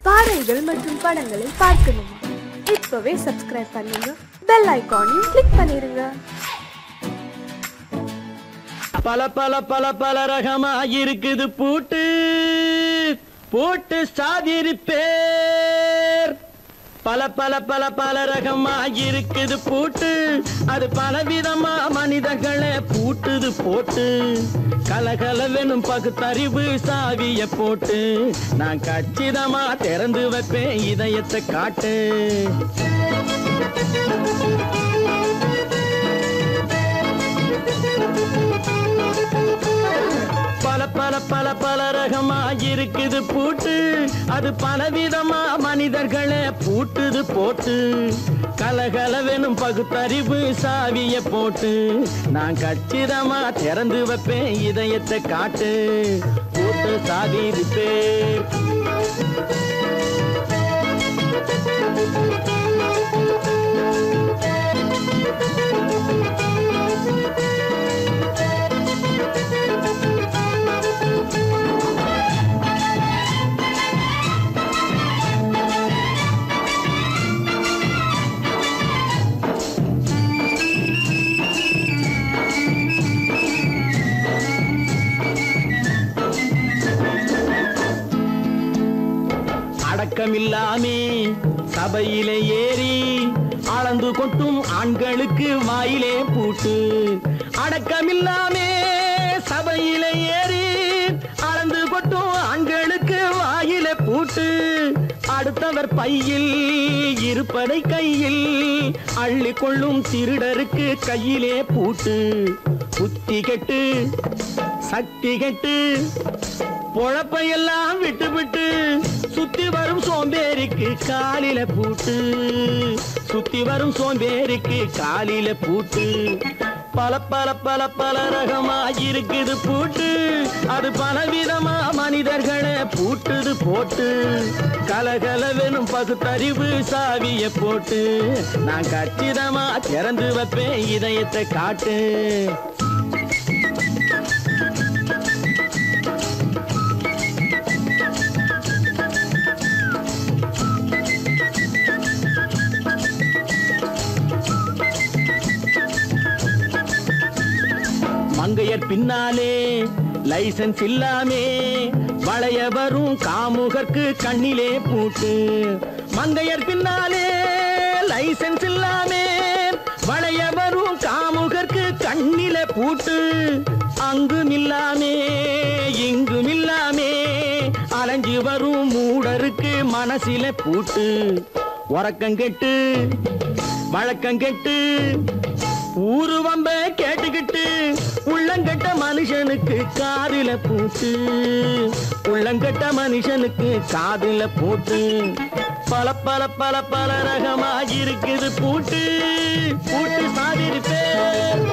பாடல்கள் மற்றும் படங்களை பார்க்கணுமா? இப்பவே சப்ஸ்கிரைப் பண்ணுங்க, பெல் ஐகானையும் கிளிக் பண்ணிருங்க. பல பல பல பல ரகமா இருக்குது பூட்டு பூட்டு சாதிரி பேர். பல பல பல பல ரகமா இருக்குது பூட்டு, அது பலவிதமா மனிதர்களை பூட்டுது போட்டு. கலகலவெனும் பகுத்தறிவு சாவிய போட்டு, நான் கச்சிதமா திறந்து வைப்பேன் இதயத்தை காட்டு. பல பல பல பல ரகமா இருக்குது பூட்டு, அது பலவிதமா மனிதர்களை பூட்டுது போட்டு. கலகலவெனும் பகுத்தறிவு சாவிய போட்டு, நான் கச்சிதமா திறந்து வைப்பேன் இதயத்தை காட்டு. பூட்டு சாவி பேர். அடக்கமில்லாமே சபையிலே ஏறி அளந்து கொட்டும் ஆண்களுக்கு வாயிலே பூட்டு. அடக்கமில்லாமே சபையிலே ஏறி அளந்து கொட்டும் ஆண்களுக்கு வாயிலே பூட்டு. அடுத்தவர் பையில் இருப்பதை கையில் அள்ளி கொள்ளும் திருடருக்கு கையிலே பூட்டு. புத்தி கெட்டு சக்தி கெட்டு பொழப்பையெல்லாம் விட்டு விட்டு சுத்தி வரும் சோம்பேறிக்கு காலில பூட்டு. சுத்தி வரும் சோம்பேறிக்கு காலில பூட்டு. பல பல பல பல ரகமா இருக்குது பூட்டு, அது பலவிதமா மனிதர்களை பூட்டுது போட்டு. கலகலவெனும் பகுத்தறிவு சாவிய போட்டு, நான் கச்சிதமா திறந்து வைப்பேன் இதயத்தை காட்டு. மங்கையர் பின்னாலே லைசன்ஸ் இல்லாமே வளைய வரும் காமுகர்க்கு கண்ணிலே பூட்டு. மங்கையர் பின்னாலே லைசன்ஸ் இல்லாமே வளைய வரும் காமுகர்க்கு கண்ணிலே பூட்டு. அங்கும் இல்லாமே இங்கும் இல்லாமே அலைஞ்சு வரும் மூடருக்கு மனசில பூட்டு. உறக்கங்கெட்டு வழக்கங்கெட்டு ஊரு வம்ப கேட்டுக்கிட்டு உள்ளங்கட்ட மனுஷனுக்கு காதில பூட்டு. உள்ளங்கட்ட மனுஷனுக்கு காதில பூட்டு. பல பல பல பல ரகமா இருக்குது பூட்டு. பூட்டு சாதிரி பேர்.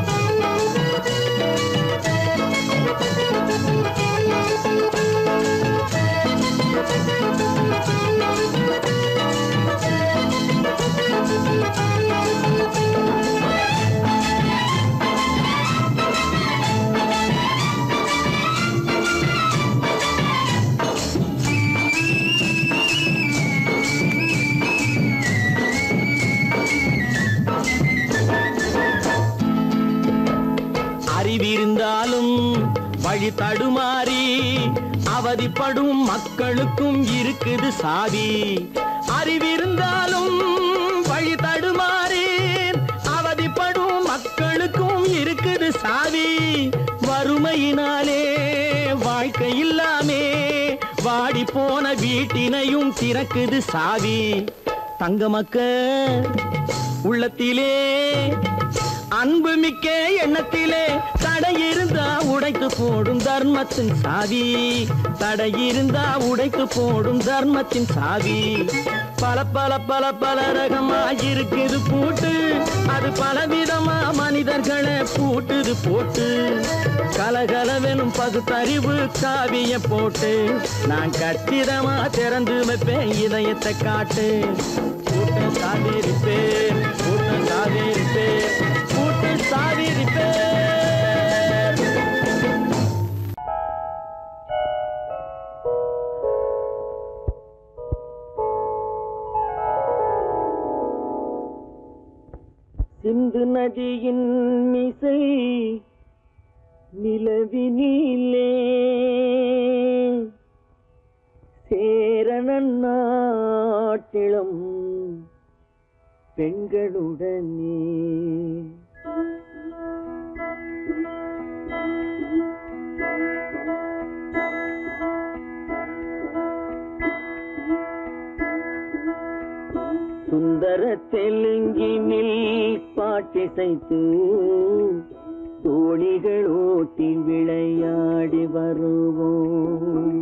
அறிவிருந்தாலும் வழி தடுமாறி அவதிப்படும் மக்களுக்கும் இருக்குது சாவி. அறிவிருந்தாலும் வழி தடுமாறி அவதிப்படும் மக்களுக்கும் இருக்குது சாவி. வறுமையினாலே வாழ்க்கை இல்லாமே வாடி போன வீட்டினையும் திறக்குது சாவி. தங்க மக்க உள்ளத்திலே அன்பு மிக்க எண்ணத்திலே தடை இருந்தா உடைத்து போடும் தர்மத்தின் சாவி. தடை இருந்தா உடைத்து போடும் தர்மத்தின் சாவி. பல பல பல பல ரகமா இருக்குது பூட்டு, அது பலவிதமா மனிதர்களை பூட்டுது போட்டு. கலகலவெனும் பகுத்தறிவு சாவிய போட்டு, நான் கச்சிதமா திறந்து வைப்பேன் இதயத்தை காட்டு. பூட்டு சாதிரி பேர். பூட்டு சாதிரி பேர். பூட்டு சாதிரி பேர். சிந்து நதியின் மிசை நிலவினிலே சேரணன் நாட்டிலும் பெண்களுடனே சுந்தர தெலுங்கினில் பாட்டிசைத்து தோணிகள் ஓட்டி விளையாடி வருவோம்.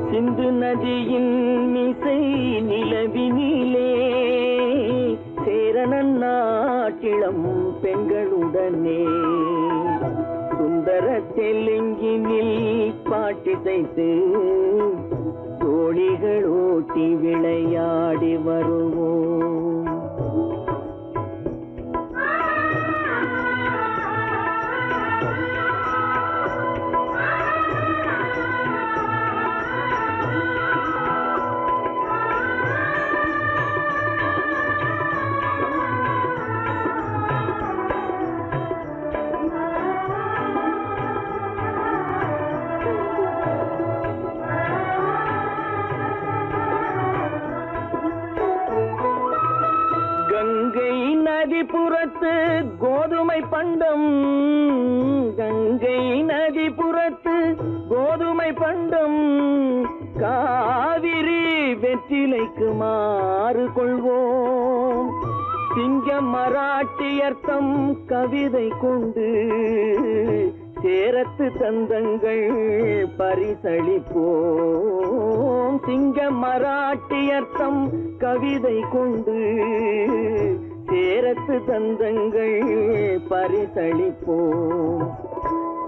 சிந்து நதியின் மிசை நிலவினிலே சேரணன் நாட்டிளம் பெண்களுடனே சுந்தர தெலுங்கினில் பாட்டிசைத்து தோணிகள் ஓட்டி விளையாடி வருவோம். கங்கை நதிபுறத்து கோதுமை பண்டம், கங்கை நதிபுறத்து கோதுமை பண்டம், காவிரி வெற்றிலைக்கு மாறு கொள்வோம். சிங்கம் மராட்டியர்த்தம் கவிதை கொண்டு சேரத்து தந்தங்கள் பரிசளிப்போம். சிங்கம் மராட்டியர்த்தம் கவிதை கொண்டு சேரத்து தந்தங்கள் பரிசளிப்போம்.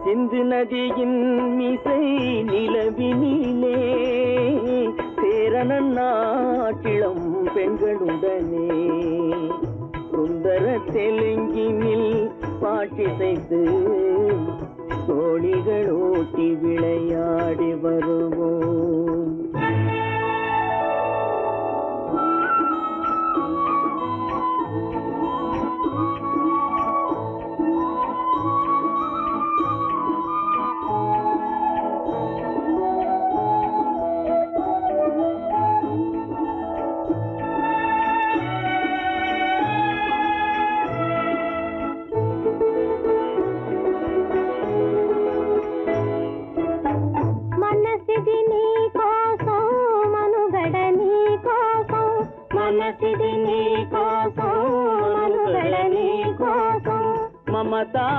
சிந்து நதியின் மிசை நிலவினிலே சேரணன் நாட்டிளம் பெண்களுடனே சுந்தர தெலுங்கினில் பாட்டிசைத்து தோணிகள் ஓட்டி விளையாடி வருவோம்.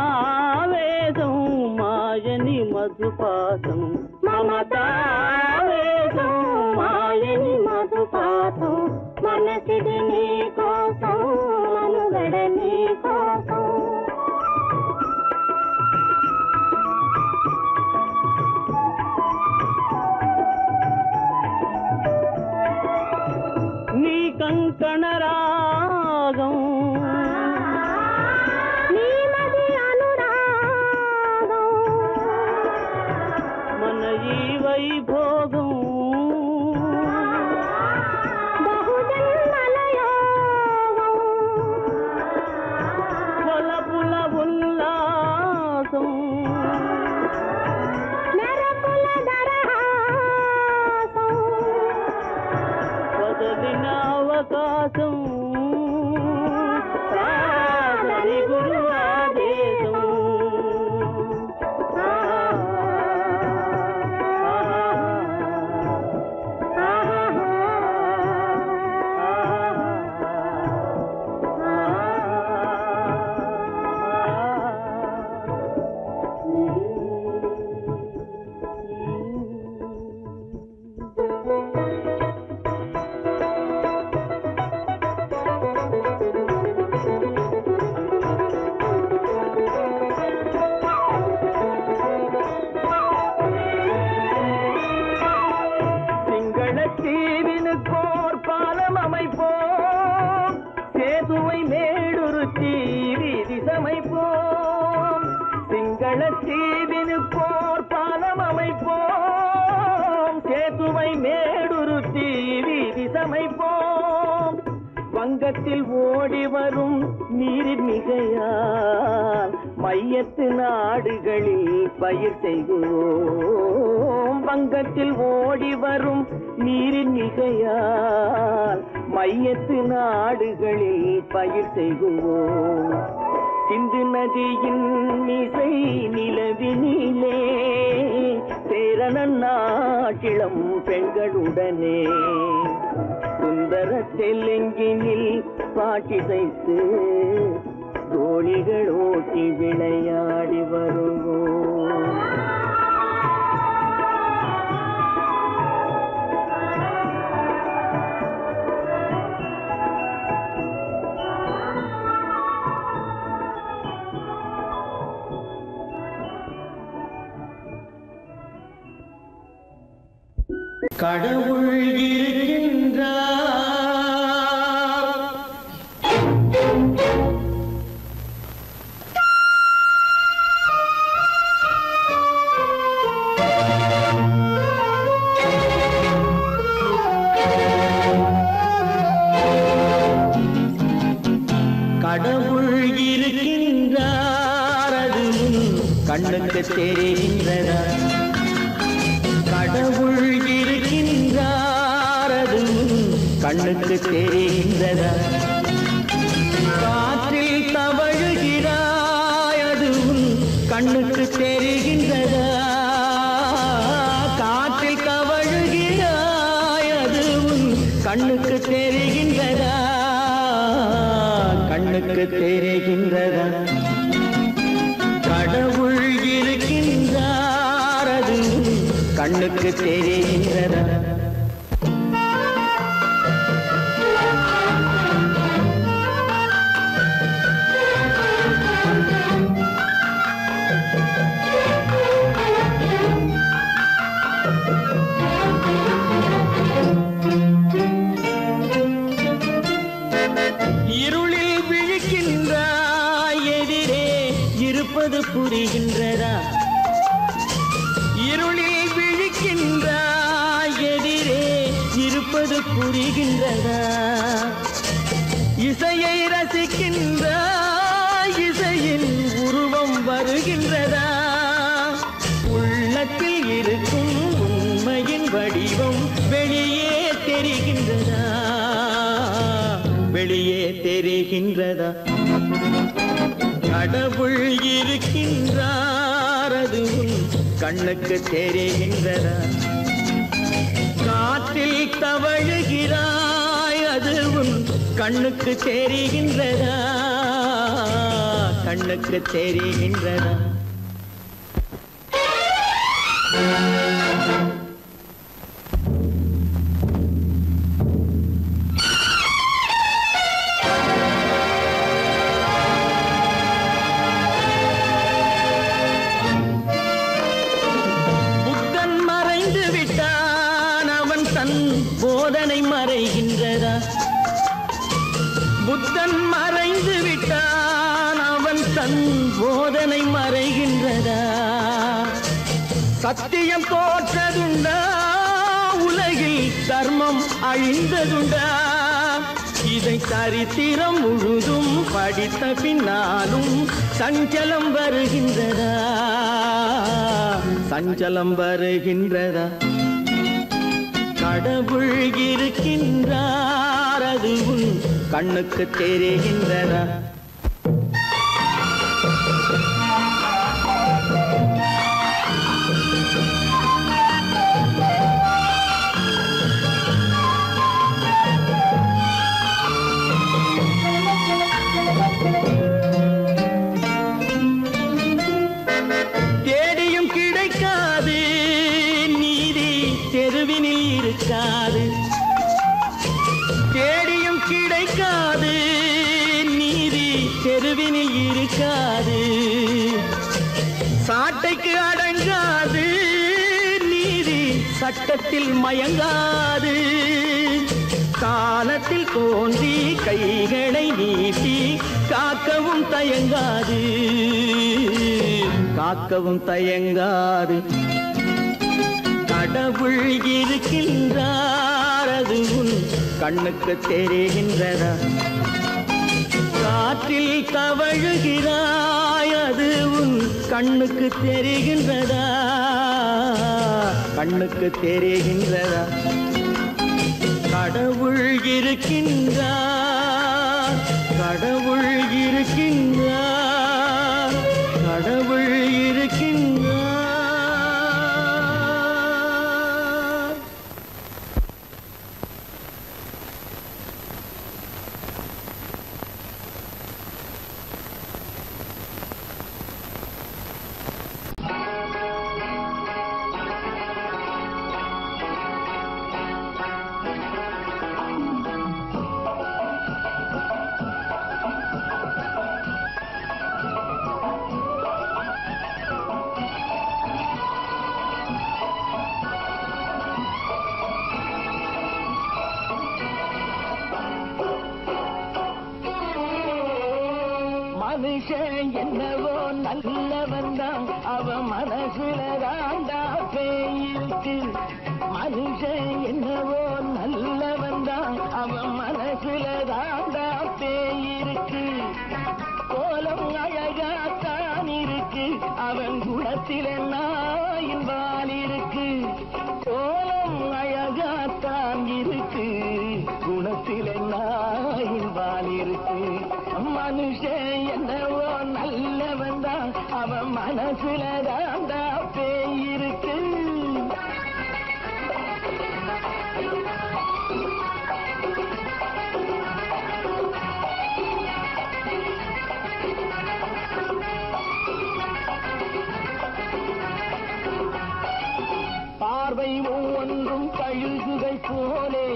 మమతావేదం మాయని మధుపాసం, మమతావేదం మాయని మధుపాసం, మనసిది నీ కోసం మనుగడ నీ కోసం. నీ కంకణ రాగం వైభోగం బహుజన్మలయోగం వలపుల ఉల్లాసం మెరపుల దరహాసం వదలిన అవకాశం సాగరి గురు ఆదేశం. தீவினுக்கோர் பாலம் அமைப்போம், சேதுவை மே மேடுருத்தி வீதி சமைப்போம். வங்கத்தில் ஓடி வரும் நீரின் மிகையால் மையத்து நாடுகளில் பயிர் செய்கிறோம். வங்கத்தில் ஓடி வரும் நீரின் மிகையால் மையத்து நாடுகளில் பயிர் செய்கிறோம். சிந்து நதியின் இசை நிலவினிலே சேரணன் நாட்டிளம் பெண்களுடனே சுந்தர தெலுங்கினில் பாட்டிசைத்து தோழிகள் ஓட்டி விளையாடி வருவோம். கடவுள் இருக்கின்றார். கடவுள் இருக்கின்றார், அது கண்ணுக்கு தெரிகின்றதா? கடவுள் இருக்கின்றார், அது கண்ணுக்கு தெரிகின்றதா? காற்றில் தவழுகிறாய், அது கண்ணுக்கு தெரிகின்றதா? காற்றில் தவழுகிறாய், அது கண்ணுக்கு தெரிகின்றதா? கண்ணுக்கு தெரிகின்றதா? கடவுள் இருக்கின்றார், அது கண்ணுக்கு தெரிகின்றதா? இருளில் விழிக்கின்றாய், எதிரே இருப்பது புரிகின்றதா? இருளில் விழிக்கின்றாய், எதிரே இருப்பது புரிகின்றதா? இசையை ரசிக்கின்றாய், இசையின் உருவம் வருகின்றதா? உள்ளத்தில் இருக்கும் உண்மையின் வடிவம் வெளியே தெரிகின்றதா? வெளியே தெரிகின்றதா? கடவுள் இருக்கின்றார், அது கண்ணுக்கு தெரிகின்றதா? காற்றில் தவழுகிறாய், அது கண்ணுக்கு தெரிகின்றதா? கண்ணுக்கு தெரிகின்றதா? போதனை மறைகின்றதா? புத்தன் மறைந்து விட்டான், அவன் தன் போதனை மறைகின்றதா? சத்தியம் தோற்றதுண்டா? உலகில் தர்மம் அழிந்ததுண்டா? இதை சரித்திரம் முழுதும் படித்த பின்னாலும் சஞ்சலம் வருகின்றதா? சஞ்சலம் வருகின்றதா? கடவுள் இருக்கின்றார், அது கண்ணுக்கு தெரிகின்றதா? தேடியும் கிடைக்காது நீதி, தெருவினில் இருக்காது. தேடியும் கிடைக்காது நீதி, தெருவினில் இருக்காது. சாட்டைக்கு அடங்காது நீதி, சட்டத்தில் மயங்காது. காலத்தில் தோன்றி கைகளை நீட்டி காக்கவும் தயங்காது. காக்கவும் தயங்காது. கடவுள் இருக்கின்றார் அது உன் கண்ணுக்கு தெரிகின்றதா? காற்றில் தவழுகிறாய் அது உன் கண்ணுக்கு தெரிகின்றதா? கண்ணுக்கு தெரிகின்றதா? கடவுள் இருக்கின்றார், கடவுள் இருக்கின்றார், கடவுள் இருக்கின்றார். மனுஷன் என்னவோ நல்லவன் தான், அவன் மனசுல தாண்டா பேயிருக்கு. மனுஷன் என்னவோ நல்லவன் தான், அவன் மனசுல தாண்டா பேயிருக்கு. கோலம் அழகாத்தான் இருக்கு, அவன் குணத்தில நாயின் வால் இருக்கு. கோலம் அழகாத்தான் இருக்கு, குணத்தில நாயின் வால் இருக்கு. மனுஷன் என்னவோ நல்லவன் தான், அவன் மனசுல தாண்டா பேயிருக்கு. பார்வை ஒவ்வொன்றும் கழுகுகை போலே,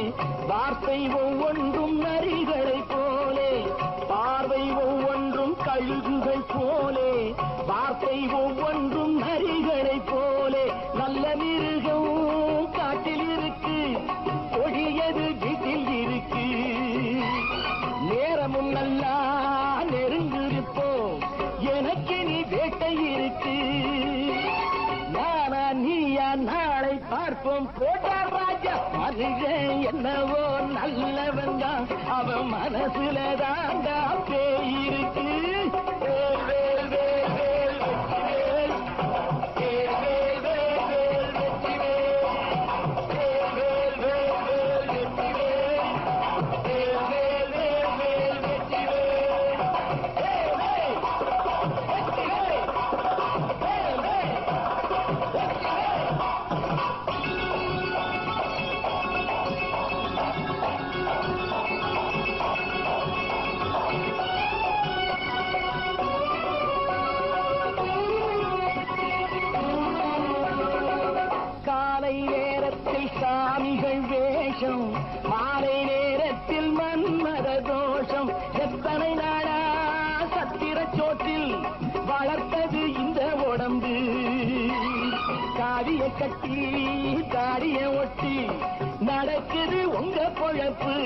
வார்த்தை ஒவ்வொன்றும் நரிகளை போலே. பார்வை ஒவ்வொன்றும் கழுகுகை போலே, வார்த்தை ஒவ்வொன்றும் நரிகளை போலே. நல்ல மிருகம் காட்டில் இருக்கு, கொடியது வீட்டில் இருக்கு. நேரமும் நல்லா நெருங்கிருப்போம், எனக்கு நீ வேட்டை இருக்கு. நானா நீயா நாளை பார்ப்போம் போட்டார் ராஜா. மனுஷன் என்னவோ நல்லவன் தான், அவன் மனசுல தாண்டா பேயிருக்கு. சாமிகள் வேஷம், மாலை நேரத்தில் மன்மத தோஷம். எத்தனை நாளா சத்திர சோற்றில் வளர்த்தது இந்த உடம்பு. காவிய கட்டி தாடிய ஒட்டி நடக்குது உங்க பொழப்பு.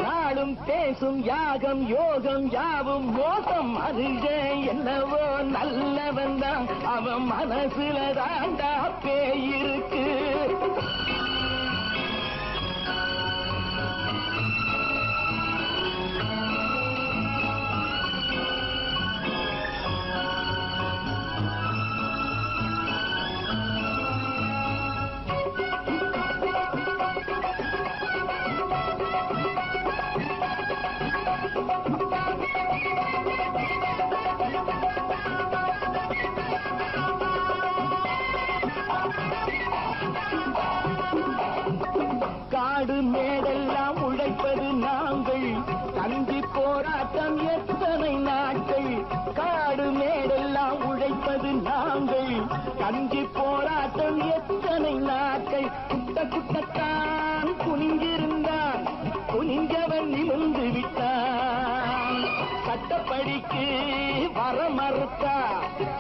நாளும் பேசும் யாகம் யோகம் யாவும் மோசம். மனுஷன் என்னவோ நல்லவன் தான், அவன் மனசுல தாண்டா பேயிருக்கு. காடு மேடெல்லாம் உழைப்பது நாங்கள், தந்தி போராட்டம் எத்தனை நாட்கள். காடு மேடெல்லாம் உழைப்பது நாங்கள், தந்தி போராட்டம் எத்தனை நாட்கள். குட்ட குட்டத்தான் குனிஞ்சிருந்தான், குனிஞ்சவன் நிமிர்ந்து விட்டான். சட்டப்படிக்கு வர மறுத்தா,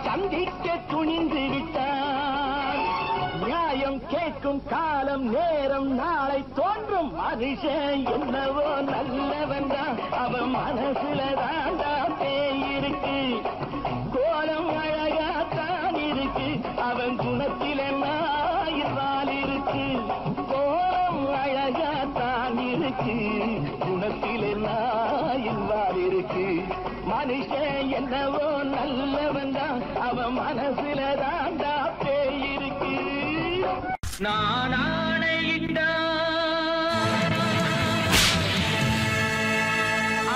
சந்திக்க துணிந்து விட்டான். நியாயம் கேட்கும் காலம் நேரம் நாளை தோன்றும். மனுஷன் என்னவோ நல்லவன் தான், அவன் மனசுல தாண்டா பேயிருக்கு. கோலம் அழகாத்தான் இருக்கு, அவன் குணத்தில நாய் இருக்கு, குணத்திலே நாயின் வால் இருக்கு. மனுஷன் என்னவோ நல்லவன் தான், அவன் மனசுல தாண்டா பேய் இருக்கு. நான் ஆணையிட்டா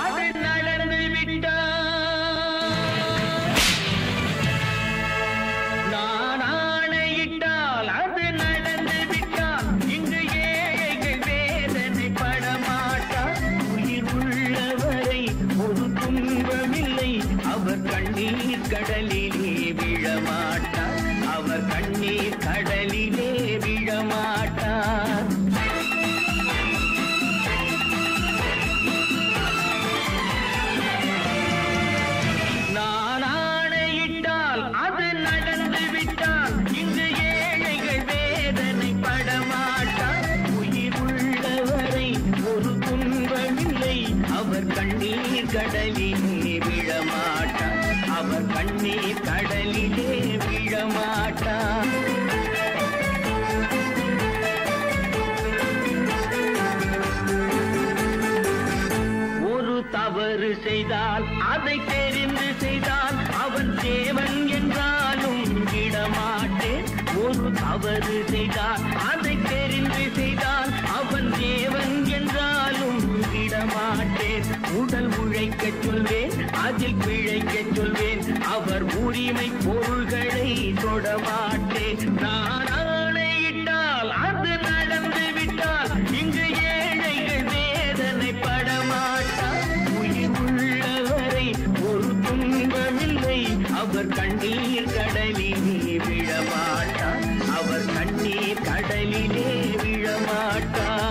அது நடந்து விட்டா, நான் ஆணையிட்டால் அது நடந்து விட்டால் இங்கு ஏழைகள் வேதனை படமாட்டார். உயிர் உள்ளவரை ஒரு துன்பமில்லை, அவர் கண்ணீர் கடலிலே விழமாட்டார், அவர் கண்ணீர் கடலிலே விழமாட்டார். நான் ஆணையிட்டால் அது நடந்து விட்டால் இங்கு ஏழைகள் வேதனை படமாட்டார். உயிர் உள்ளவரை ஒரு துன்பமில்லை, அவர் கண்ணீர் கடலிலே விழமாட்டார், அவர் கண்ணீர் கடலிலே விழமாட்டார். ஒரு தவறு செய்தால் அதை தெரிந்து செய்தால் அவன் தேவன் என்றாலும் விடமாட்டேன். ஒரு தவறு செய்தால் அதை தெரிந்து செய்தால் அவன் தேவன் என்றாலும் விடமாட்டேன். உடல் உழைக்கச் சொல்வேன், அதில் பிழைக்கச் சொல்வேன், அவர் உரிமை பொருள்களை தொடமாட்டேன். நான் ஆணையிட்டால் அது நடந்து விட்டால் இங்கு ஏழைகள் வேதனை படமாட்டார். உயிர் உள்ளவரை ஒரு துன்பமில்லை, அவர் கண்ணீர் கடலிலே விழமாட்டார், அவர் கண்ணீர் கடலிலே விழமாட்டார்.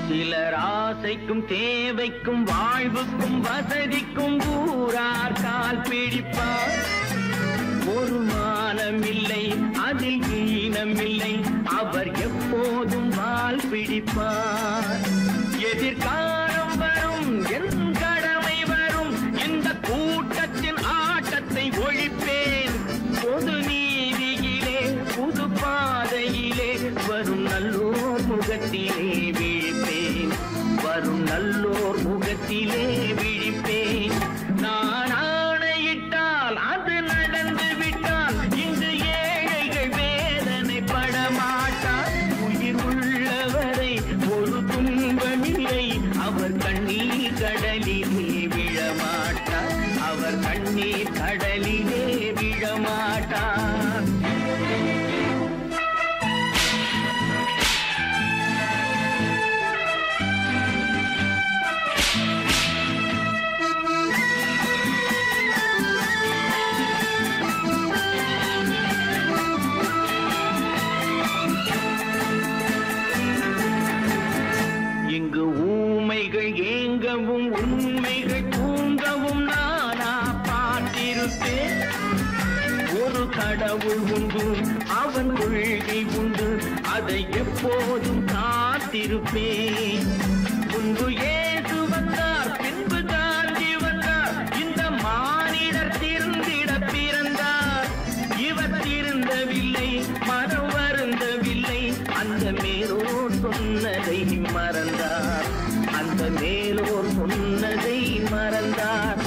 சிலர் ஆசைக்கும் தேவைக்கும் வாழ்வுக்கும் வசதிக்கும் ஊரார் கால் பிடிப்பார். ஒரு மானமில்லை, அதில் ஈனமில்லை, அவர் எப்போதும் வால் பிடிப்பார். எதிர்காலம் வரும், என் கடமை வரும், இந்த கூட்டத்தின் ஆட்டத்தை ஒழிப்பேன். பொது நீதியிலே புது பாதையிலே வரும் நல்லோர் முகத்திலே விழிப்பேன், வரும் நல்லோர் முகத்திலே விழிப்பேன். நான் ஆணையிட்டால் அது நடந்து விட்டால் இங்கு ஏழைகள் வேதனை படமாட்டார். உயிர் உள்ளவரை ஒரு துன்பமில்லை, அவர் கண்ணீர் கடலிலே விழமாட்டார், அவர் கண்ணீர் கடலிலே விழமாட்டார். இங்கு ஊமைகள் ஏங்கவும் உண்மைகள் தூங்கவும் நானா பார்த்திருப்பேன். ஒரு கடவுள் உண்டு, அவன் கொள்கை உண்டு, அதை எப்போதும் காத்திருப்பேன். முன்பு இயேசு வந்தார், பின்பு காந்தி வந்தார், இந்த மானிடர் திருந்திட பிறந்தார். இவர் திருந்தவில்லை, மனம் வருந்தவில்லை, அந்த மேலோர் சொன்னதை மறந்தார், அந்த மேலோர் சொன்னதை மறந்தார்.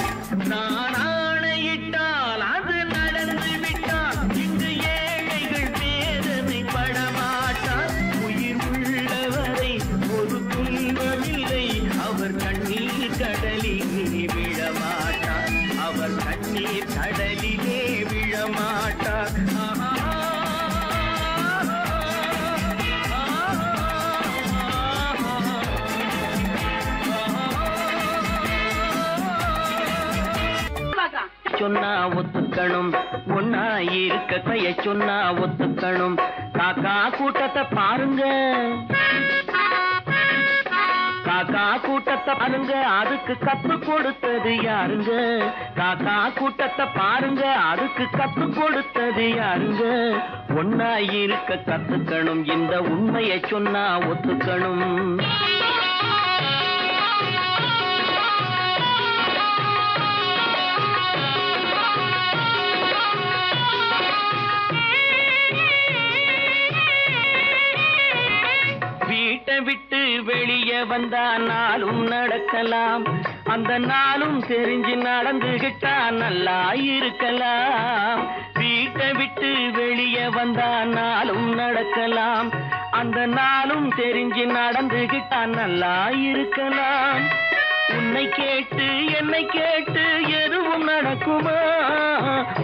நான் ஆணையிட்டால் அது நடந்து விட்டால் இங்கு ஏழைகள் வேதனை படமாட்டார். உயிர் உள்ளவரை ஒரு துன்பமில்லை, அவர் கண்ணீர் கடலிலே விழமாட்டார், அவர் கண்ணீர் கடலிலே விழமாட்டார். சொன்னா ஒத்துக்கணும், ஒன்னா இருக்க கைய சொன்னா ஒத்துக்கணும். காக்கா கூட்டத்தை பாருங்க, காக்கா காக்கா கூட்டத்தை பாருங்க அதுக்கு கத்து கொடுத்தது யாருங்க? காக்கா கூட்டத்தை பாருங்க அதுக்கு கத்து கொடுத்தது யாருங்க? ஒன்னா இருக்க கத்துக்கணும், இந்த உண்மையை சொன்னா ஒத்துக்கணும். வீட்டை விட்டு வெளியே வந்தா நாளும் நடக்கலாம், அந்த நாளும் தெரிஞ்சு நடந்துகிட்டா நல்லா இருக்கலாம். வீட்டை விட்டு வெளியே வந்தா நாளும் நடக்கலாம், அந்த நாளும் தெரிஞ்சு நடந்துகிட்டா நல்லா இருக்கலாம். உன்னை கேட்டு என்னை கேட்டு எதுவும் நடக்குமா?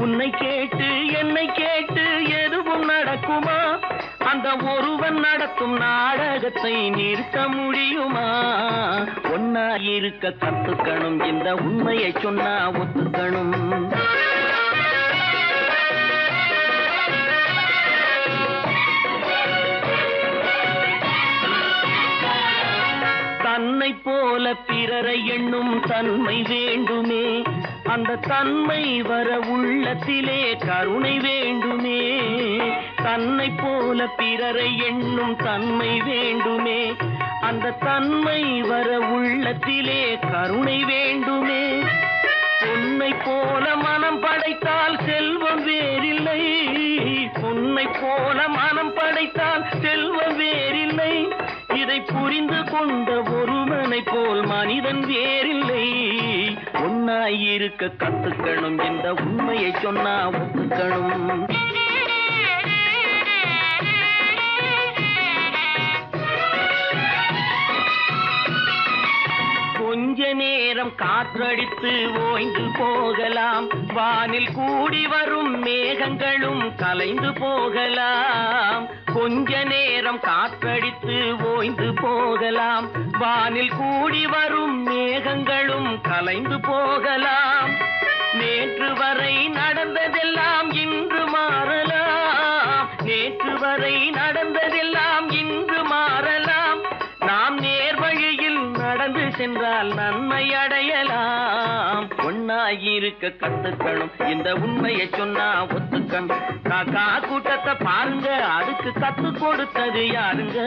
உன்னை கேட்டு என்னை கேட்டு எதுவும் நடக்குமா? அந்த ஒருவன் நடத்தும் நாடகத்தை நிறுத்த முடியுமா? ஒன்னா இருக்க கத்துக்கணும், இந்த உண்மையை சொன்னா ஒத்துக்கணும். தன்னை போல பிறரை எண்ணும் தன்மை வேண்டுமே, அந்த தன்மை வர உள்ளத்திலே கருணை வேண்டுமே. தன்னை போல பிறரை எண்ணும் தன்மை வேண்டுமே, அந்த தன்மை வர உள்ளத்திலே கருணை வேண்டுமே. பொன்னை போல மனம் படைத்தால் செல்வம் வேறில்லை, பொன்னை போல மனம் படைத்தால் செல்வம் வேறில்லை. இதை புரிந்து கொண்ட ஒருவனை போல் மனிதன் வேறில்லை. ஒன்னாய் இருக்க கத்துக்கணும், இந்த உண்மையை சொன்னா ஒத்துக்கணும். கொஞ்ச நேரம் காற்றடித்து ஓய்ந்து போகலாம், வானில் கூடி வரும் மேகங்களும் கலைந்து போகலாம். கொஞ்ச நேரம் காற்றடித்து ஓய்ந்து போகலாம், வானில் கூடி வரும் மேகங்களும் கலைந்து போகலாம். நேற்று வரை நடந்ததெல்லாம் இன்று மாறலாம், நேற்று வரை நடந்ததெல்லாம் இன்று மாறலாம். நாம் நேர்வழியில் நடந்து சென்றால் நன்மை அடையலாம். ஒன்னாயிருக்க கத்துக்கணும், இந்த உண்மையை சொன்னா ஒத்துக்கணும். காக்கா கூட்டத்தை பாருங்க அதுக்கு கத்து கொடுத்தது யாருங்க?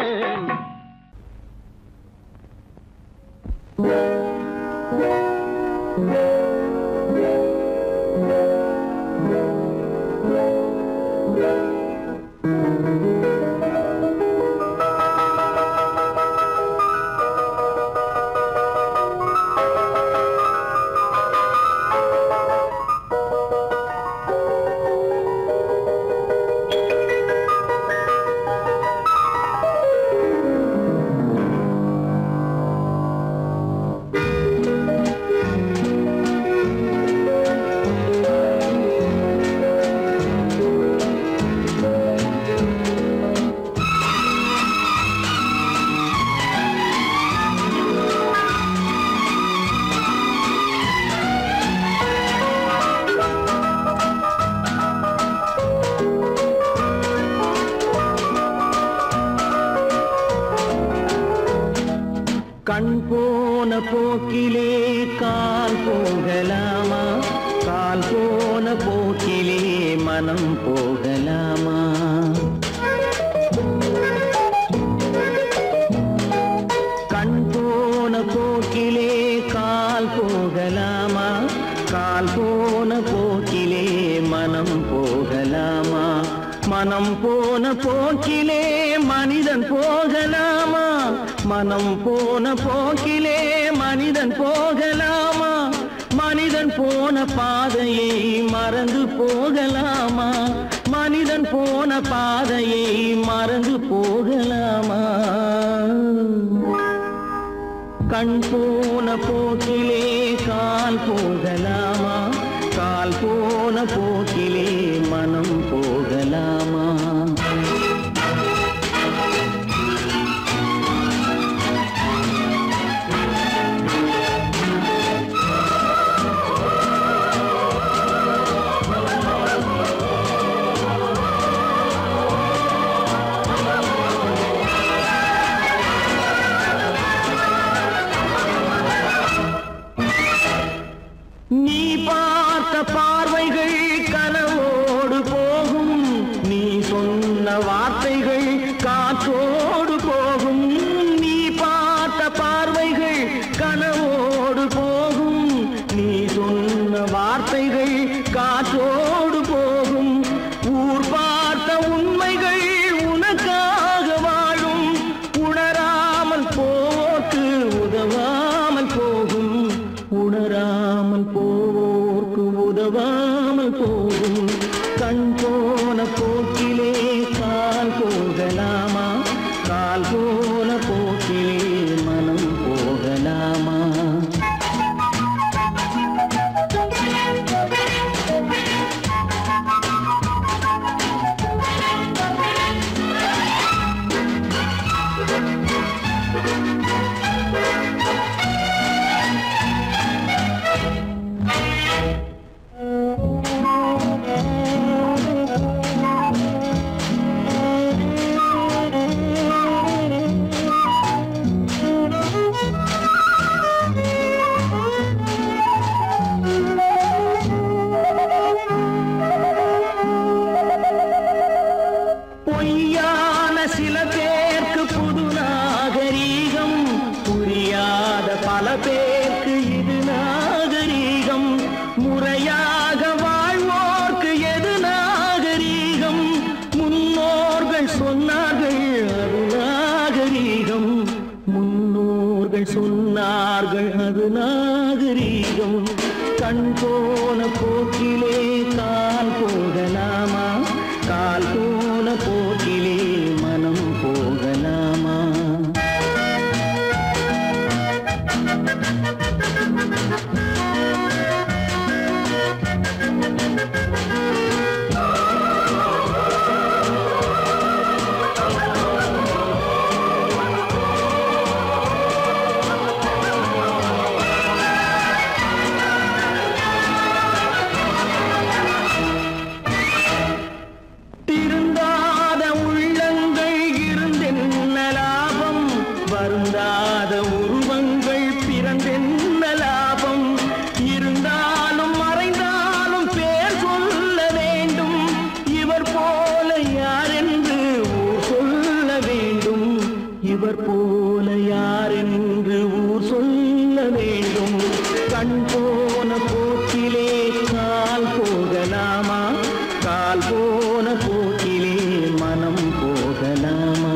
கண் போன போக்கிலே கால் போகலாமா, கால் போன போக்கிலே மனம் போகலாமா? கண் போன போக்கிலே கால் போகலாமா, கால் போன போக்கிலே மனம் போகலாமா? மனம் போன போக்கிலே மனிதன் போகலாமா, மனம் போன போக்கிலே மனிதன் போகலாமா? மனிதன் போன பாதையை மறந்து போகலாமா, மனிதன் போன பாதையை மறந்து போகலாமா? கண் போன போக்கிலே கால் போகலாமா, கால் போன போக்கிலே மனம் போகலாமா? பேருக்கு இது நாகரீகம், முறையாக வாழ்வோர்க்கு எது நாகரீகம்? முன்னோர்கள் சொன்னார்கள் அது நாகரீகம், முன்னோர்கள் சொன்னார்கள் அது நாகரீகம். கண் போன போக்கிலே கால் போகலாமா, கால் போன போக்கிலே மனம் போகலாமா? திருந்தாத உள்ளங்கள் இருந்தென்ன லாபம், வருந்தாத உருவங்கள் பிறந்தென்ன லாபம்? இருந்தாலும் மறைந்தாலும் பேர் சொல்ல வேண்டும், இவர் போல யார் என்று ஊர் சொல்ல வேண்டும், இவர் போல யார் என்று ஊர் சொல்ல வேண்டும். கண் போன போக்கிலே கால் போகலாமா, கால் போன போக்கிலே மனம் போகலாமா?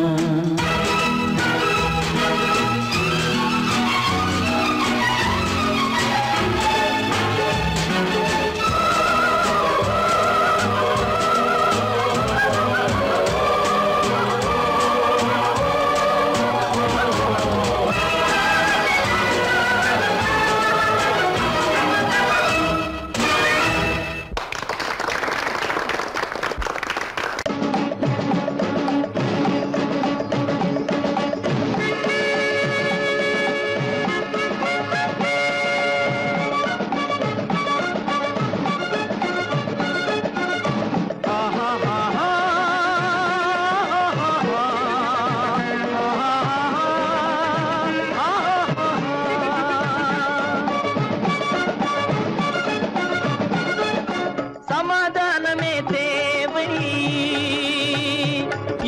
சமாதானமே தேவை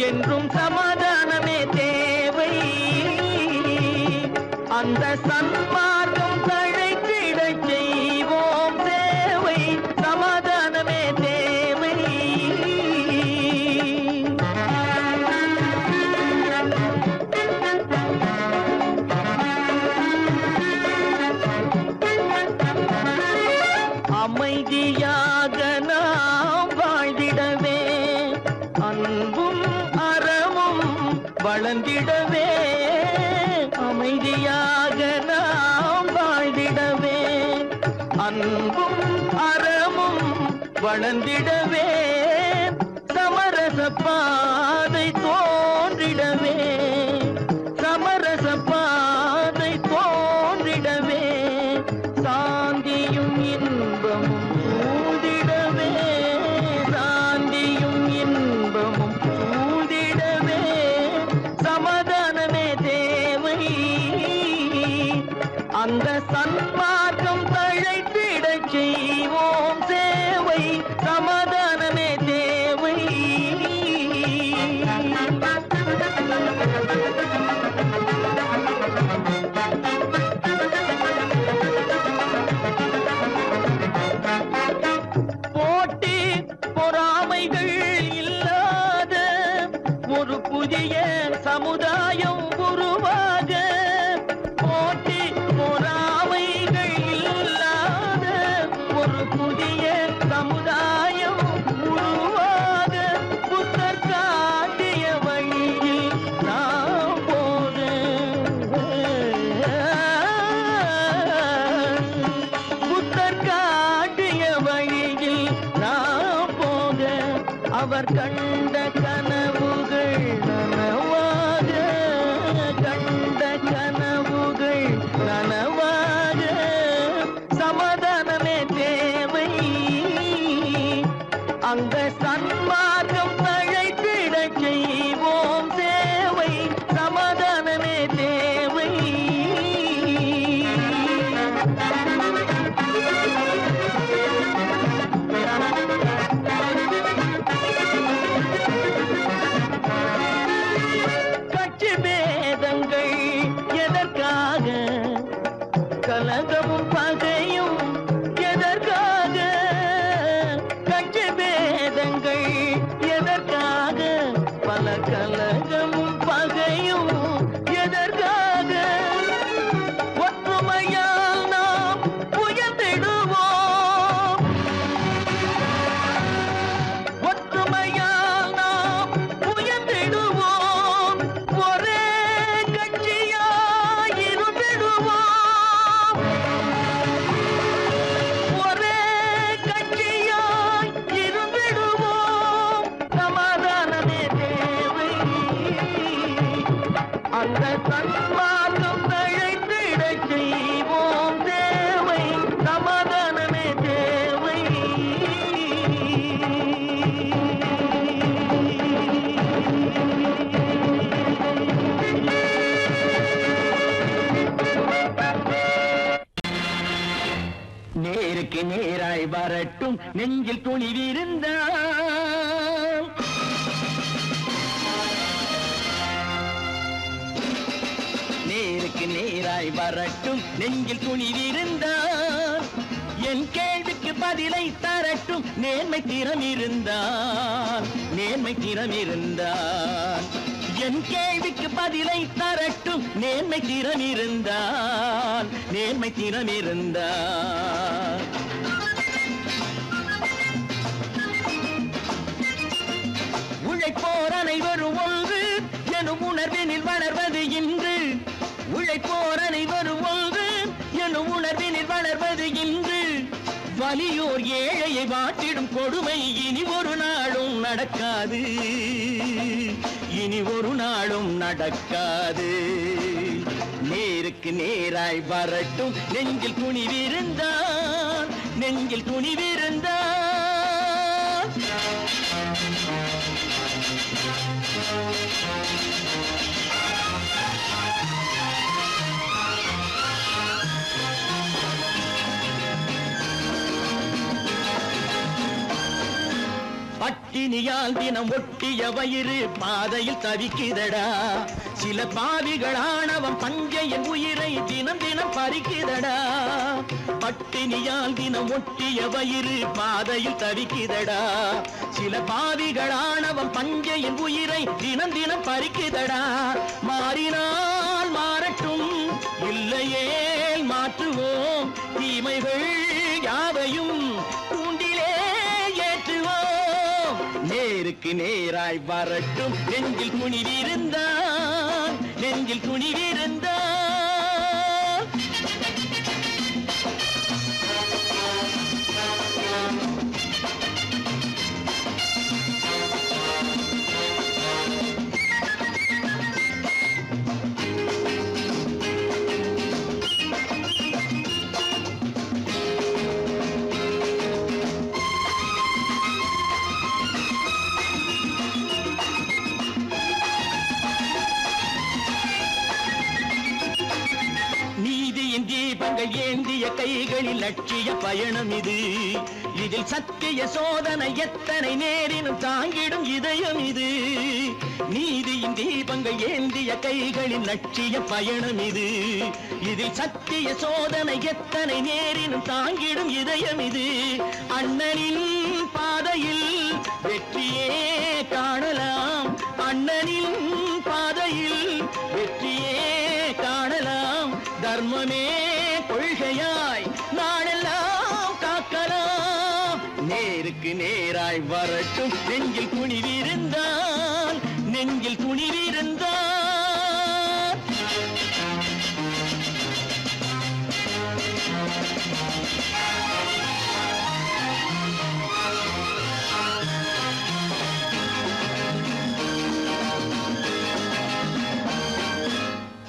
என்றும் சமாதானமே தேவை, அந்த சன்மார்க்கம் தழைத்திடச் செய்வோம் சேவை. சமாதானமே தேவை. அமைதியாக நாம் வாழ்ந்திடவே, அன்பும் அறமும் வளர்ந்திடவே. அமைதியாக நாம் வாழ்ந்திடவே, அன்பும் அறமும் வளர்ந்திடவே. சமரச பாதை தோன்றிடவே, சமரச பாதை தோன்றிடவே. சாந்தியும் இன்பமும் சூழ்ந்திடவே, சாந்தியும் இன்பமும் சூழ்ந்திடவே. சமாதானமே தேவை, அந்த சன்மார்க்கம் தழைத்திடச் செய்வோம் சேவை. சமாதானமே தேவை. போட்டி பொறாமைகள் இல்லாத ஒரு புதிய சமுதாயம் உருவாக, போட்டி பொறாமைகள் மாற்றம் தழைத்திடச் செய்வோம் தேவை சமாதானமே தேவை. நேருக்கு நேராய் வரட்டும் நெஞ்சில் துணிவிருந்தால், நேருக்கு நேராய் வரட்டும் நெஞ்சில் துணிவிருந்தால், என் கேள்விக்கு பதிலை தரட்டும் நேர்மை திறம் இருந்தால், நேர்மை திறம் இருந்தால். என் கேள்விக்கு பதிலை தரட்டும் நேர்மை திறம் இருந்தால், நேர்மை திறம் இருந்தால். உழைப்போர் அனைவரும் ஒன்று எனும் உணர்வினில் வளர்வது இன்று, உழைப்போர் அனைவரும் ஒன்று எனும் உணர்வினில் வளர்வது இன்று. வலியோர் ஏழையை வாட்டிடும் கொடுமை இனி ஒரு நாளும் நடக்காது, இனி ஒரு நாளும் நடக்காது. நேருக்கு நேராய் வரட்டும் நெஞ்சில் துணிவிருந்தால், நெஞ்சில் துணிவிருந்தால். பட்டினியால் தினம் ஒட்டிய வயிறு பாதையில் தவிக்குதடா, சில பாவிகளானவன் பஞ்சையின் உயிரை தினம் தினம் பறிக்குதடா. பட்டினியால் தினம் ஒட்டிய வயிறு பாதையில் தவிக்குதடா, சில பாவிகளானவன் பஞ்சையின் உயிரை தினம் தினம் பறிக்குதடா. மாறினால் மாறட்டும் இல்லையே மாற்றுவோம், தீமைகள் யாவையும் தூண்டிலே ஏற்றுவோம். நேருக்கு நேராய் வரட்டும் நெஞ்சில் துணிவிருந்தால், நெஞ்சில் துணிவிருந்தால். தீபங்கள் ஏந்திய கைகளில் லட்சிய பயணம் இது, இதில் சத்திய சோதனை எத்தனை நேரினும் தாங்கிடும் இதயம் இது. நீதியின் தீபங்கள் ஏந்திய கைகளில் லட்சிய பயணம் இது, இதில் சத்திய சோதனை எத்தனை நேரினும் தாங்கிடும் இதயம் இது. அண்ணனின் பாதையில் வெற்றியே காணலாம், அண்ணனின் பாதையில் வெற்றியே காணலாம். தர்மமே கொள்கையாய் நாளெல்லாம் காக்கலாம். நேருக்கு நேராய் வரட்டும் நெஞ்சில் துணிவிருந்தால், நெஞ்சில் துணிவிருந்தால்.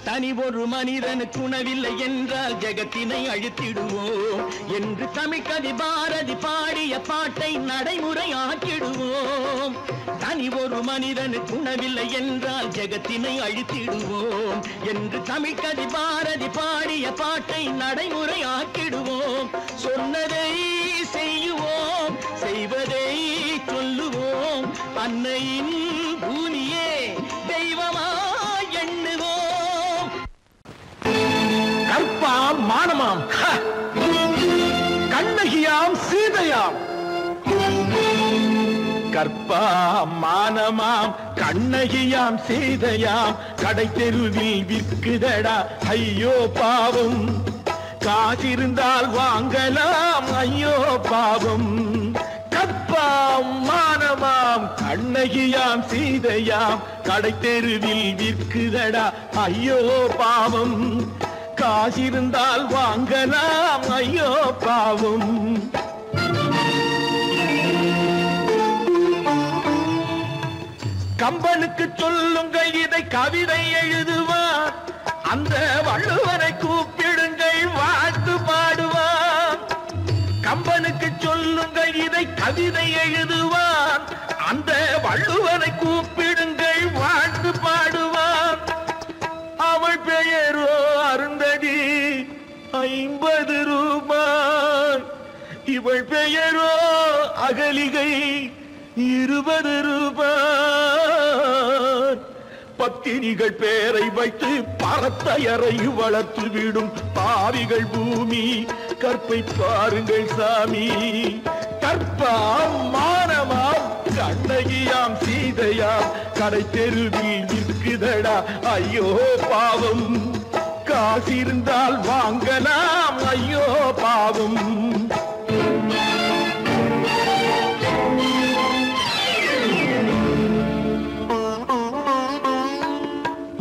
தனி ஒரு மனிதனுக்கு உணவில்லை என்றால் ஜெகத்தினை அழித்திடுவோம் என்று தமிழ்கவி பாரதி பாடிய பாட்டை நடைமுறையாக்கிடுவோம். தனி ஒரு மனிதனுக்கு உணவில்லை என்றால் ஜெகத்தினை அழித்திடுவோம் என்று தமிழ்கவி பாரதி பாடிய பாட்டை நடைமுறையாக்கிடுவோம். சொன்னதை செய்யுவோம், செய்வதை சொல்லுவோம், அன்னையின் பூமியே தெய்வமாய் எண்ணுவோம். கற்பாம் மானமாம் கண்ணகியாம் சீதையாம், கற்பாம் மானமாம் கண்ணகியாம் சீதையாம், கடை தெருவில் விற்குதடா ஐயோ பாவம், காசிருந்தால் வாங்கலாம் ஐயோ பாவம். கற்பாம் மானமாம் கண்ணகியாம் சீதையாம், கடை தெருவில் விற்குதடா ஐயோ பாவம், காசிருந்தால் வாங்கலாம் ஐயோ பாவம். கம்பனுக்கு சொல்லுங்கள் இதை கவிதை எழுதுவார், அந்த வள்ளுவனை கூப்பிடுங்கள் வாழ்த்து பாடுவான். கம்பனுக்கு சொல்லுங்கள் இதை கவிதை எழுதுவான். அந்த வள்ளுவனை கூப்பிடுங்கள் வாழ்த்து பாடுவான். அவள் பெயரோ அருந்ததி 50 ரூபாய். இவள் பெயரோ அகலிகை 20 ரூபாய். பத்தினிகள் பேரை வைத்து பரத்தையரை வளர்த்து விடும் பாவிகள் பூமி. கற்பை பாருங்கள் சாமி. கற்பாம் மானமாம் கண்ணகியாம் சீதையாம் கடை தெருவில் நிற்குதடா ஐயோ பாவம். காசிருந்தால் வாங்கலாம் ஐயோ பாவம்.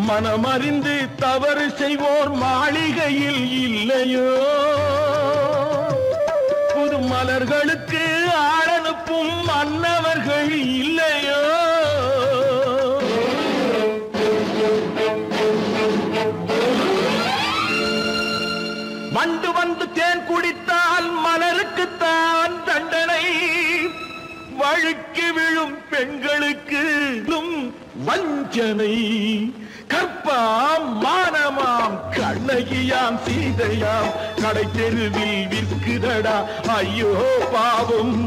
மனமறிந்து தவறு செய்வோர் மாளிகையில் இல்லையோ. புது மலர்களுக்கு ஆளனுப்பும் மன்னவர்கள் இல்லையோ. வண்டு வந்து தேன் குடித்தால் மலருக்குத்தான் தண்டனை. வழுக்கி விழும் பெண்களுக்கு வஞ்சனை. கற்பாம் மானமாம் கண்ணகியாம் சீதையாம் கடை தெருவில் விற்குதடா ஐயோ பாவம்.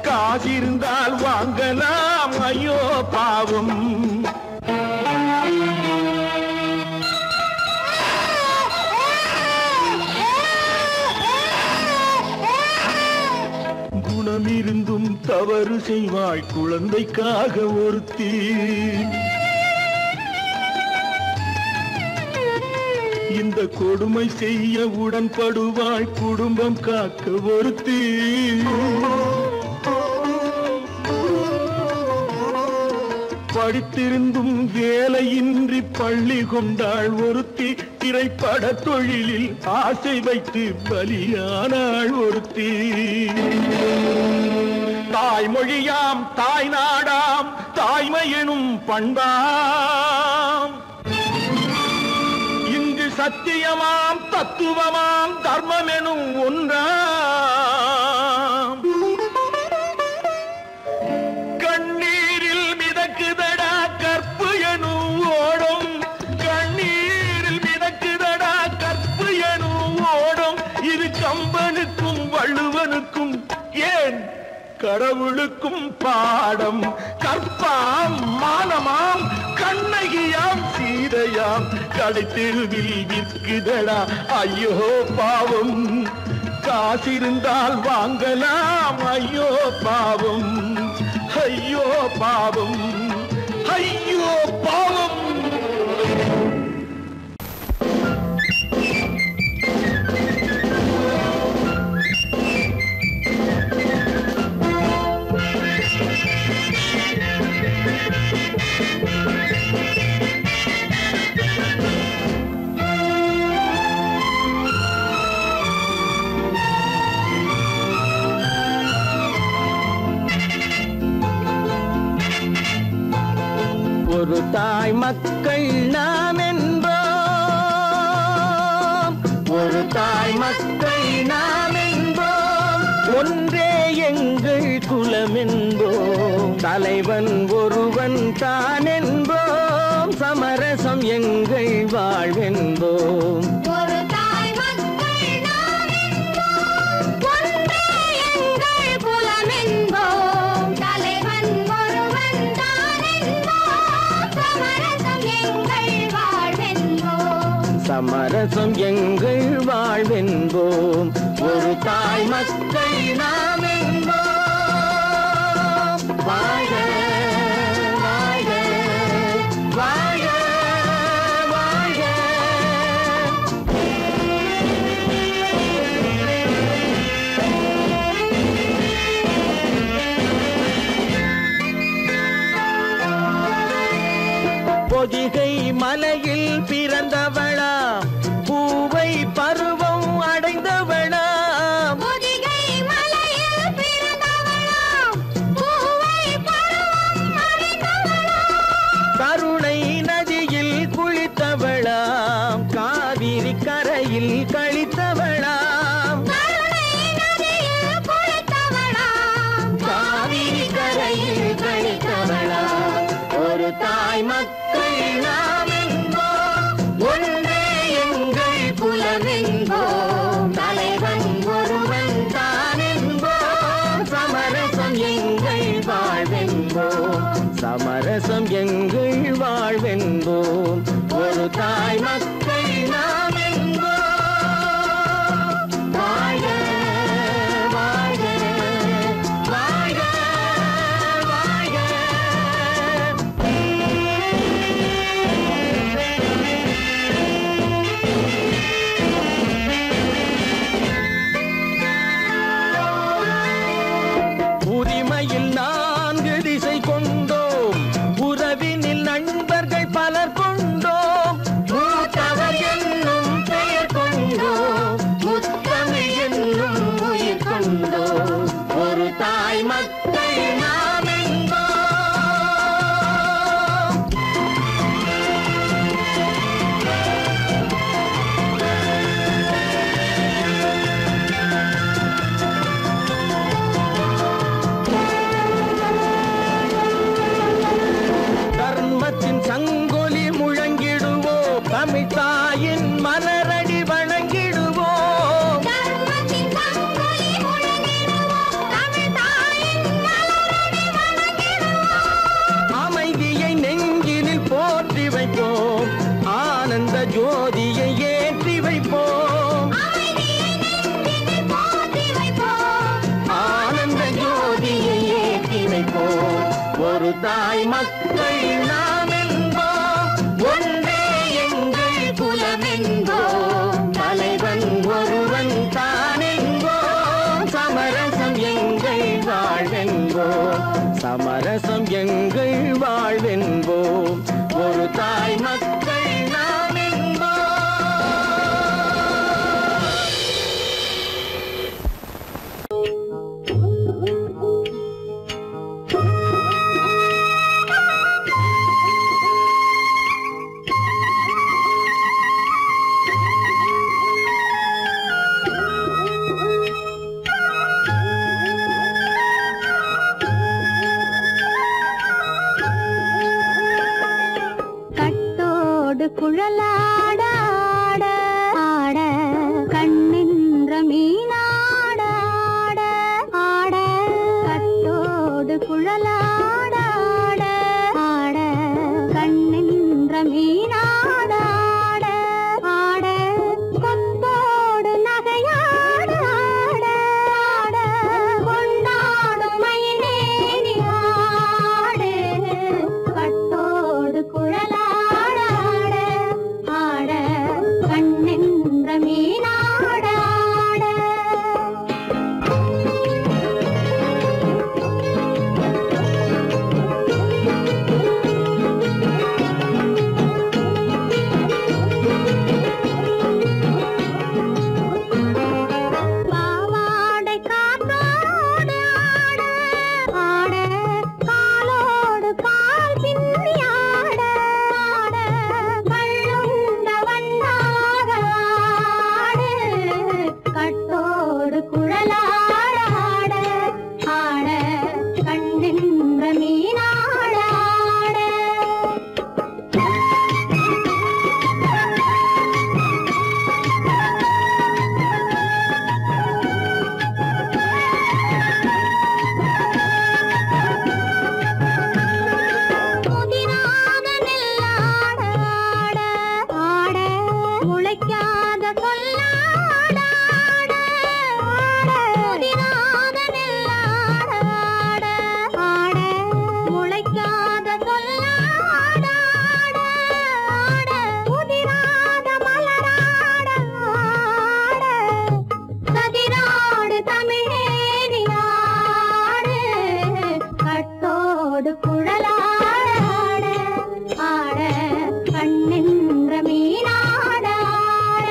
காசிருந்தால் வாங்கலாம் ஐயோ பாவம். குணமிருந்தும் தவறு செய்வாள் குழந்தைக்காக ஒருத்தி. இந்த கொடுமை செய்ய உடன்படுவாள் குடும்பம் காக்க ஒருத்தி. படித்திருந்தும் வேலையின்றி பள்ளி கொண்டாள் ஒருத்தி. திரைப்பட தொழிலில் ஆசை வைத்து பலியானாள் ஒருத்தி. தாய்மொழியாம் தாய் நாடாம் தாய்மை எனும் பண்பாம். இங்கு சத்தியமாம் தத்துவமாம் தர்மம் எனும் ஒன்றாம். கண்ணீரில் மிதக்குதடா கற்பு எனும் ஓடும். கண்ணீரில் மிதக்குதடா கற்பு எனும் ஓடும். இது கம்பனுக்கும் வள்ளுவனுக்கும் ஏன் கடவுளுக்கும் பாடம். கற்பாம் மானமாம் கண்ணகியாம் சீதையாம் கடை தெருவில் விற்குதடா ஐயோ பாவம். காசிருந்தால் வாங்கலாம் ஐயோ பாவம். ஐயோ பாவம். ஐயோ பாவம். ஒரு தாய் மக்கள் நாம் என்போம். ஒரு தாய் மக்கள் நாம் என்போம். ஒன்றே எங்கள் குலம் என்போம். தலைவன் ஒருவன் தான் என்போம். சமரசம் எங்கள் வாழ்வென்போம். சமரசம் எங்கள் வாழ்வென்போம். ஒரு தாய் மக்கள் நாம் என்போம். வாழ வாழ வாழ வாழ. பொதிகை மலையில் பிறந்தவளா பூவை பருவம் அடைந்தவளா. பொதிகை மலையில் பிறந்தவளா பூவை பருவம் நதியில் கழித்தவளாம் காவிரி கரையில் கழித்தவளாம் ஒரு தாய் மக்கள் நாம் என்போம் ஒன்றே எங்கள் குலம் என்போம் தலைவன் ஒருவன் தான் என்போம் சமரசம் எங்கள் வாழ்வென்போம் சமரசம் எங்கள் வாழ்வென்போம் ஒரு தாய் மக்கள் நாம் என்போம் வாழ்க வாழ்க வாழ்க வாழ்க உரிமையில் 4 திசை கொண்டோம் உறவினில் நண்பர்கள் பலர் கொண்டோம் மூத்தவர் என்னும் பெயர் கொண்டோம் முத்தமிழ் என்னும் உயிர் கொண்டோம் ஒரு தாய் மக்கள் நாம் என்போம் தர்மத்தின் சங்கொலி முழங்கிடுவோம் தமிழ் தாயின் மலரடி வணங்கிடுவோம் அமைதியை நெஞ்சினில் போற்றி வைப்போம் ஆனந்த ஜோதியை ஏற்றி வைப்போம் ஆனந்த ஜோதியை ஏற்றி வைப்போம் ஒரு தாய் மக்கள் நாம் என்போம் ஒன்றே எங்கள் குலம் என்போம் தலைவன் ஒருவன் தான் என்போம் சமரசம் எங்கள் வாழ்வென்போம் சமரசம் எங்கள் வாழ்வென்போம் ஒரு தாய் மக்கள் நாம் என்போம் கட்டோடு குழலாட ஆட ஆட கண்ணின்ற மீனாட ஆட ஆட கட்டோடு குழலாட ஆட ஆட கண்ணின்ற மீனாட ஆட ஆட கொத்தோடு நகையாட ஆட ஆட கொண்டாடும் மயிலேறி ஆடு கட்டோடு குழலாட ஆட கண்ணின்ற மீனாட ஆட பாவாடை காத்தோடு ஆட ஆட காலோடு கால் பின்னி ஆட ஆட கள்ளுண்ட வண்ணாக ஆடு கட்டோடு குழலாட ஆட ஆட கண்ணின்ற மீனாட ஆட முதிராத நெல்லாட ஆட ஆட முளைக்காத கொல்லாட ஆட ஆட முதிராத நெல்லாட ஆட ஆட முளைக்காத கொல்லாட ஆட ஆட முதிராத மலராட ஆட கதிராடு தமிழேறி ஆடு கட்டோடு குழலாட ஆட கண்ணின்ற மீனாட ஆட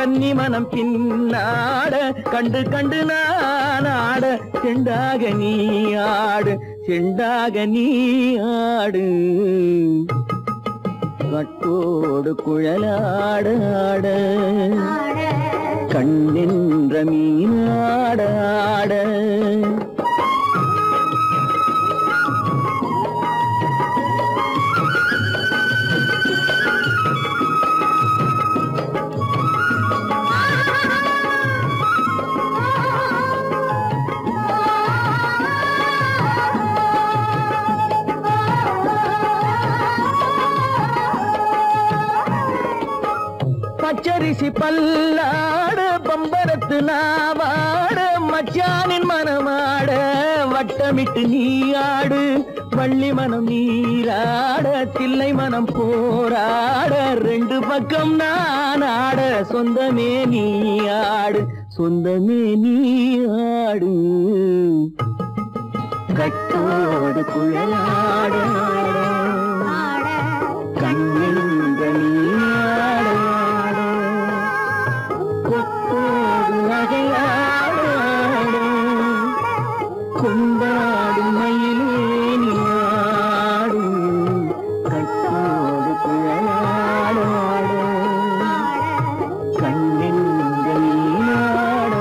கன்னி மனம் பின்னாட கண்டு கண்டு நான் ஆட செண்டாக நீ ஆடு செண்டாக நீ ஆடு கட்டோடு குழலாட ஆட கண்ணின்ற மீனாட ஆட பச்சரிசி பல்லாடு பம்பரத்து நாவாடு மச்சானின் மனமாட வட்டமிட்டு நீயாடு வள்ளி மனம் நீராட தில்லை மனம் போராட ரெண்டு பக்கம் நான் ஆட சொந்தமே நீயாடு சொந்தமே நீயாடு கட்டோடு குழலாட கண்ணின்ற நீயாட கொண்டாடும் மயிலே நீயாடு கட்டோடு குழலாட கண்ணின்ற நீயாட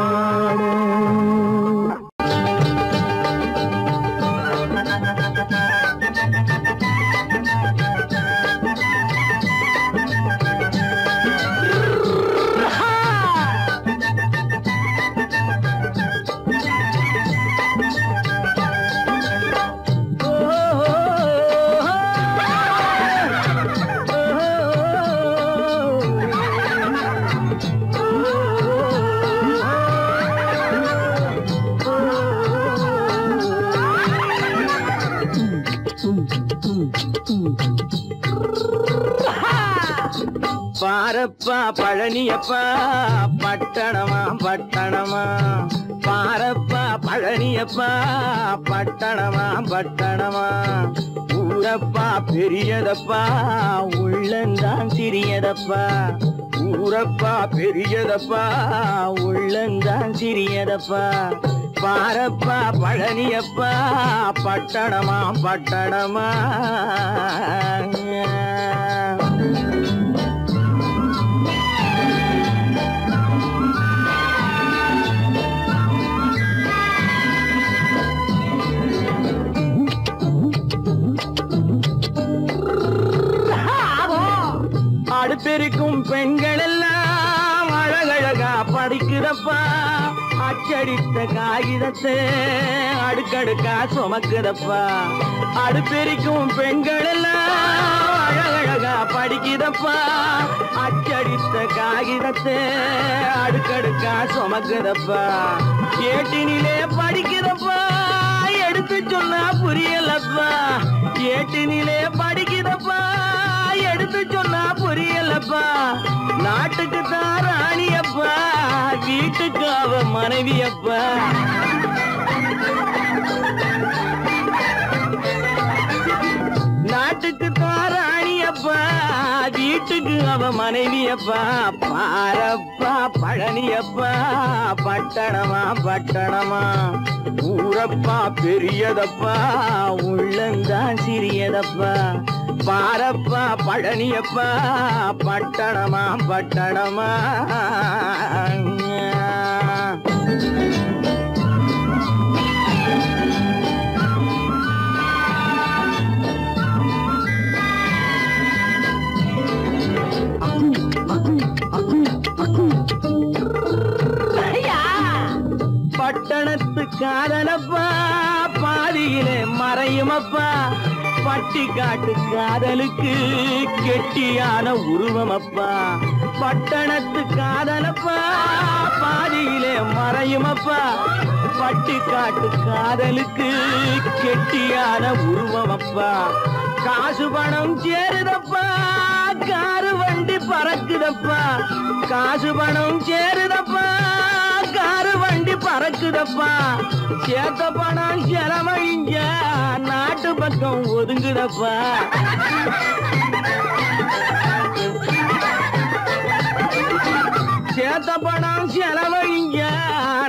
பாரப்பா பழனியப்பா பட்டணமா பட்டணமா பாரப்பா பழனியப்பா பட்டணமா பட்டணமா ஊரப்பா பெரியதப்பா உள்ளந்தான் சிறியதப்பா ஊரப்பா பெரியதப்பா உள்ளந்தான் சிறியதப்பா பாரப்பா பழனியப்பா பட்டணமா பட்டணமா அடுப்பெருக்கும் பெண்கள் எல்லாம் அழகழகா படிக்கிறப்பா அச்சடித்த காகிதத்தை அடுக்கடுக்கா சுமக்குதப்பா அடுப்பெருக்கும் பெண்கள் எல்லாம் அழகழகா படிக்கிறப்பா அச்சடித்த காகிதத்தை அடுக்கடுக்கா சுமக்குதப்பா ஏட்டினிலே படிக்கிறப்பா எடுத்து சொன்னா புரியலப்பா ஏட்டினிலே படிக்கிறப்பா எடுத்து சொன்னா புரியலப்பா நாட்டுக்கு தான் ராணியப்பா வீட்டுக்கு அவ மனைவியப்பா நாட்டுக்கு தான் ராணியப்பா வீட்டுக்கு அவ மனைவியப்பா பாரப்பா பழனியப்பா பட்டணமா பட்டணமா ஊரப்பா பெரியதப்பா உள்ளந்தான் சிறியதப்பா பாரப்பா பழனியப்பா பட்டணமா பட்டணமா பட்டணத்து காதலப்பா பாதியிலே மறையுமப்பா பட்டி காட்டு காதலுக்கு கெட்டியான உருவமப்பா பட்டணத்து காதலப்பா பாதியிலே மறையுமப்பா பட்டி காட்டு காதலுக்கு கெட்டியான உருவமப்பா காசு பணம் சேருதப்பா காரு வண்டி பறக்குதப்பா காசு பணம் சேருதப்பா காரு வண்டி பறக்குதப்பா சேத்த பணம் செலவழிஞ்ச நாட்டு பக்கம் ஒதுங்குதப்பா சேத்த பணம் செலவழிங்க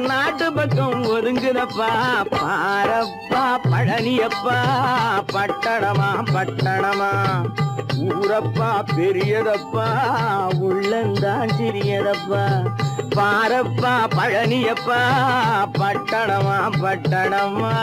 நாட்டு பக்கம் ஒதுங்குதப்பா பாரப்பா பழனியப்பா பட்டணமா பட்டணமா ஊரப்பா பெரியதப்பா உள்ளந்தான் சிறியதப்பா பாரப்பா பழனியப்பா பட்டணமா பட்டணமா